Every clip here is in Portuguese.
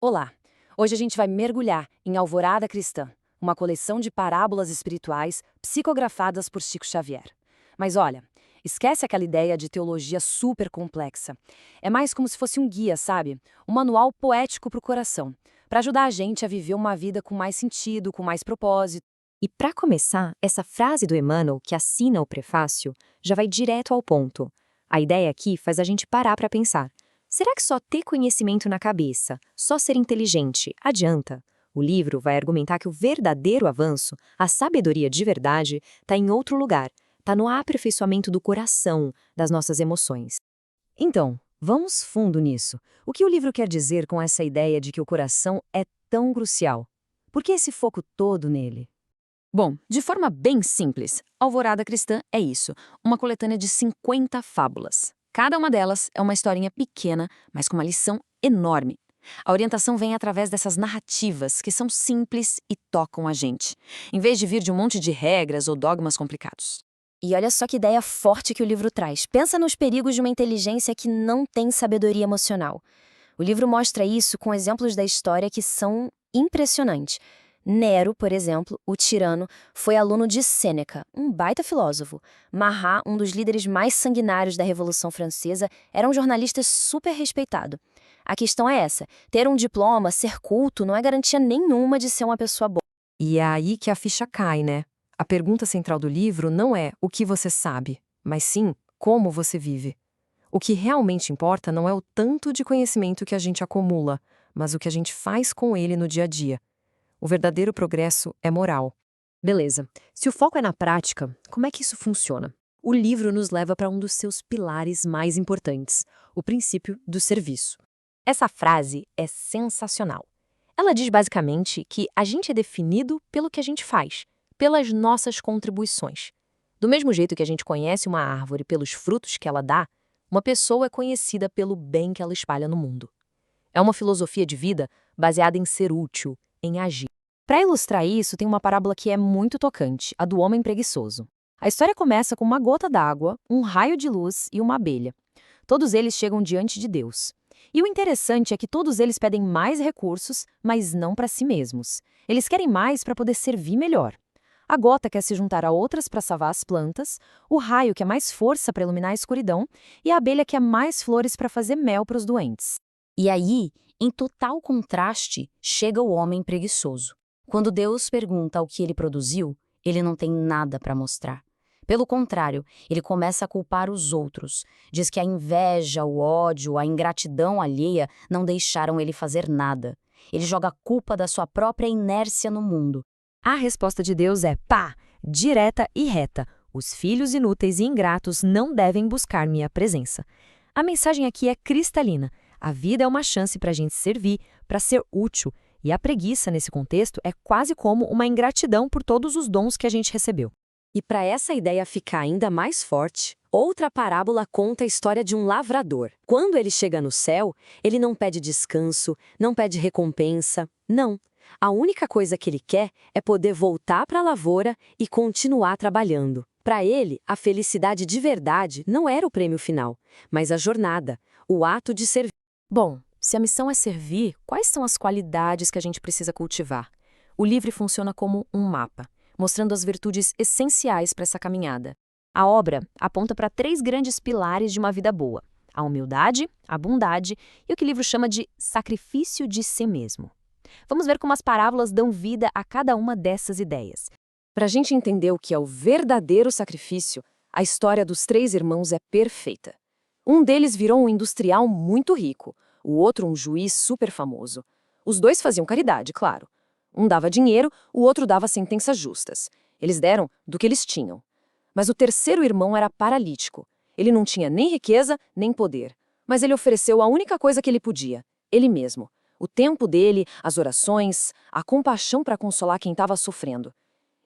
Olá! Hoje a gente vai mergulhar em Alvorada Cristã, uma coleção de parábolas espirituais psicografadas por Chico Xavier. Mas olha, esquece aquela ideia de teologia super complexa. É mais como se fosse um guia, sabe? Um manual poético para o coração, para ajudar a gente a viver uma vida com mais sentido, com mais propósito. E para começar, essa frase do Emmanuel, que assina o prefácio, já vai direto ao ponto. A ideia aqui faz a gente parar para pensar. Será que só ter conhecimento na cabeça, só ser inteligente, adianta? O livro vai argumentar que o verdadeiro avanço, a sabedoria de verdade, está em outro lugar, está no aperfeiçoamento do coração, das nossas emoções. Então, vamos fundo nisso. O que o livro quer dizer com essa ideia de que o coração é tão crucial? Por que esse foco todo nele? Bom, de forma bem simples, Alvorada Cristã é isso, uma coletânea de 50 fábulas. Cada uma delas é uma historinha pequena, mas com uma lição enorme. A orientação vem através dessas narrativas que são simples e tocam a gente, em vez de vir de um monte de regras ou dogmas complicados. E olha só que ideia forte que o livro traz. Pensa nos perigos de uma inteligência que não tem sabedoria emocional. O livro mostra isso com exemplos da história que são impressionantes. Nero, por exemplo, o tirano, foi aluno de Sêneca, um baita filósofo. Marat, um dos líderes mais sanguinários da Revolução Francesa, era um jornalista super respeitado. A questão é essa: ter um diploma, ser culto, não é garantia nenhuma de ser uma pessoa boa. E é aí que a ficha cai, né? A pergunta central do livro não é o que você sabe, mas sim como você vive. O que realmente importa não é o tanto de conhecimento que a gente acumula, mas o que a gente faz com ele no dia a dia. O verdadeiro progresso é moral. Beleza. Se o foco é na prática, como é que isso funciona? O livro nos leva para um dos seus pilares mais importantes, o princípio do serviço. Essa frase é sensacional. Ela diz basicamente que a gente é definido pelo que a gente faz, pelas nossas contribuições. Do mesmo jeito que a gente conhece uma árvore pelos frutos que ela dá, uma pessoa é conhecida pelo bem que ela espalha no mundo. É uma filosofia de vida baseada em ser útil, em agir. Para ilustrar isso, tem uma parábola que é muito tocante, a do homem preguiçoso. A história começa com uma gota d'água, um raio de luz e uma abelha. Todos eles chegam diante de Deus. E o interessante é que todos eles pedem mais recursos, mas não para si mesmos. Eles querem mais para poder servir melhor. A gota quer se juntar a outras para salvar as plantas, o raio quer mais força para iluminar a escuridão e a abelha quer mais flores para fazer mel para os doentes. E aí, em total contraste, chega o homem preguiçoso. Quando Deus pergunta o que ele produziu, ele não tem nada para mostrar. Pelo contrário, ele começa a culpar os outros. Diz que a inveja, o ódio, a ingratidão alheia não deixaram ele fazer nada. Ele joga a culpa da sua própria inércia no mundo. A resposta de Deus é pá, direta e reta. Os filhos inúteis e ingratos não devem buscar minha presença. A mensagem aqui é cristalina. A vida é uma chance para a gente servir, para ser útil. E a preguiça, nesse contexto, é quase como uma ingratidão por todos os dons que a gente recebeu. E para essa ideia ficar ainda mais forte, outra parábola conta a história de um lavrador. Quando ele chega no céu, ele não pede descanso, não pede recompensa, não. A única coisa que ele quer é poder voltar para a lavoura e continuar trabalhando. Para ele, a felicidade de verdade não era o prêmio final, mas a jornada, o ato de servir. Bom, se a missão é servir, quais são as qualidades que a gente precisa cultivar? O livro funciona como um mapa, mostrando as virtudes essenciais para essa caminhada. A obra aponta para 3 grandes pilares de uma vida boa: a humildade, a bondade e o que o livro chama de sacrifício de si mesmo. Vamos ver como as parábolas dão vida a cada uma dessas ideias. Para a gente entender o que é o verdadeiro sacrifício, a história dos 3 irmãos é perfeita. Um deles virou um industrial muito rico, o outro um juiz super famoso. Os 2 faziam caridade, claro. Um dava dinheiro, o outro dava sentenças justas. Eles deram do que eles tinham. Mas o terceiro irmão era paralítico. Ele não tinha nem riqueza, nem poder. Mas ele ofereceu a única coisa que ele podia, ele mesmo. O tempo dele, as orações, a compaixão para consolar quem estava sofrendo.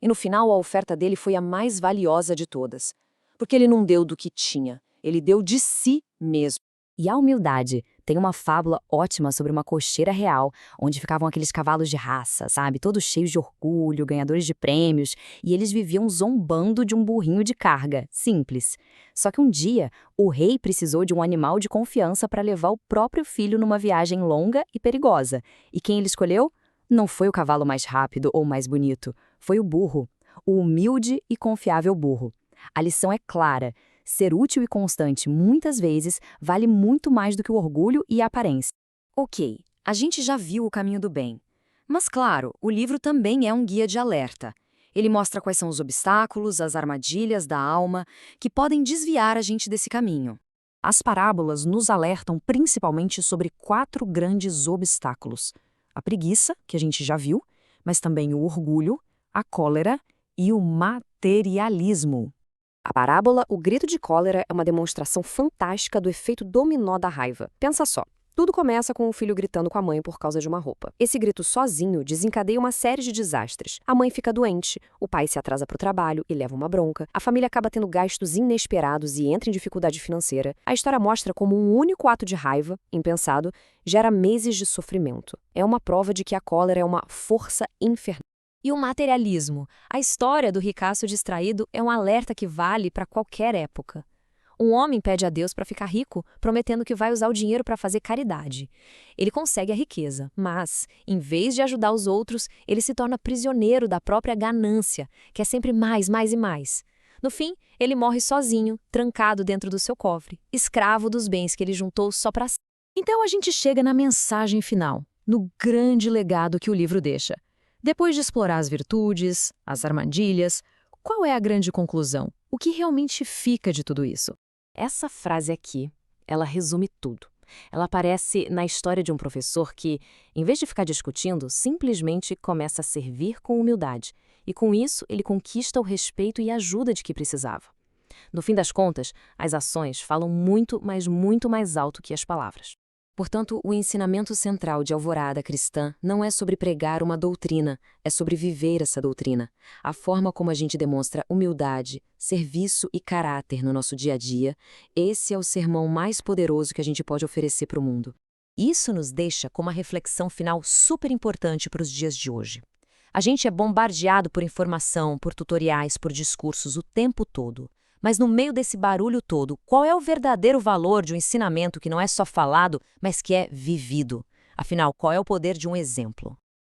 E no final a oferta dele foi a mais valiosa de todas. Porque ele não deu do que tinha, ele deu de si mesmo. E a humildade, Tem uma fábula ótima sobre uma cocheira real, onde ficavam aqueles cavalos de raça, sabe? Todos cheios de orgulho, ganhadores de prêmios, e eles viviam zombando de um burrinho de carga, simples. Só que um dia, o rei precisou de um animal de confiança para levar o próprio filho numa viagem longa e perigosa. E quem ele escolheu? Não foi o cavalo mais rápido ou mais bonito, foi o burro, o humilde e confiável burro. A lição é clara: ser útil e constante muitas vezes vale muito mais do que o orgulho e a aparência. Ok, a gente já viu o caminho do bem. Mas claro, o livro também é um guia de alerta. Ele mostra quais são os obstáculos, as armadilhas da alma que podem desviar a gente desse caminho. As parábolas nos alertam principalmente sobre 4 grandes obstáculos: a preguiça, que a gente já viu, mas também o orgulho, a cólera e o materialismo. A parábola O Grito de Cólera é uma demonstração fantástica do efeito dominó da raiva. Pensa só. Tudo começa com o filho gritando com a mãe por causa de uma roupa. Esse grito sozinho desencadeia uma série de desastres. A mãe fica doente, o pai se atrasa para o trabalho e leva uma bronca, a família acaba tendo gastos inesperados e entra em dificuldade financeira. A história mostra como um único ato de raiva, impensado, gera meses de sofrimento. É uma prova de que a cólera é uma força infernal. E o materialismo, a história do ricaço distraído, é um alerta que vale para qualquer época. Um homem pede a Deus para ficar rico, prometendo que vai usar o dinheiro para fazer caridade. Ele consegue a riqueza, mas, em vez de ajudar os outros, ele se torna prisioneiro da própria ganância, que é sempre mais, mais e mais. No fim, ele morre sozinho, trancado dentro do seu cofre, escravo dos bens que ele juntou só para si. Então a gente chega na mensagem final, no grande legado que o livro deixa. Depois de explorar as virtudes, as armadilhas, qual é a grande conclusão? O que realmente fica de tudo isso? Essa frase aqui, ela resume tudo. Ela aparece na história de um professor que, em vez de ficar discutindo, simplesmente começa a servir com humildade. E com isso, ele conquista o respeito e a ajuda de que precisava. No fim das contas, as ações falam muito, mas muito mais alto que as palavras. Portanto, o ensinamento central de Alvorada Cristã não é sobre pregar uma doutrina, é sobre viver essa doutrina. A forma como a gente demonstra humildade, serviço e caráter no nosso dia a dia, esse é o sermão mais poderoso que a gente pode oferecer para o mundo. Isso nos deixa com uma reflexão final super importante para os dias de hoje. A gente é bombardeado por informação, por tutoriais, por discursos o tempo todo. Mas no meio desse barulho todo, qual é o verdadeiro valor de um ensinamento que não é só falado, mas que é vivido? Afinal, qual é o poder de um exemplo?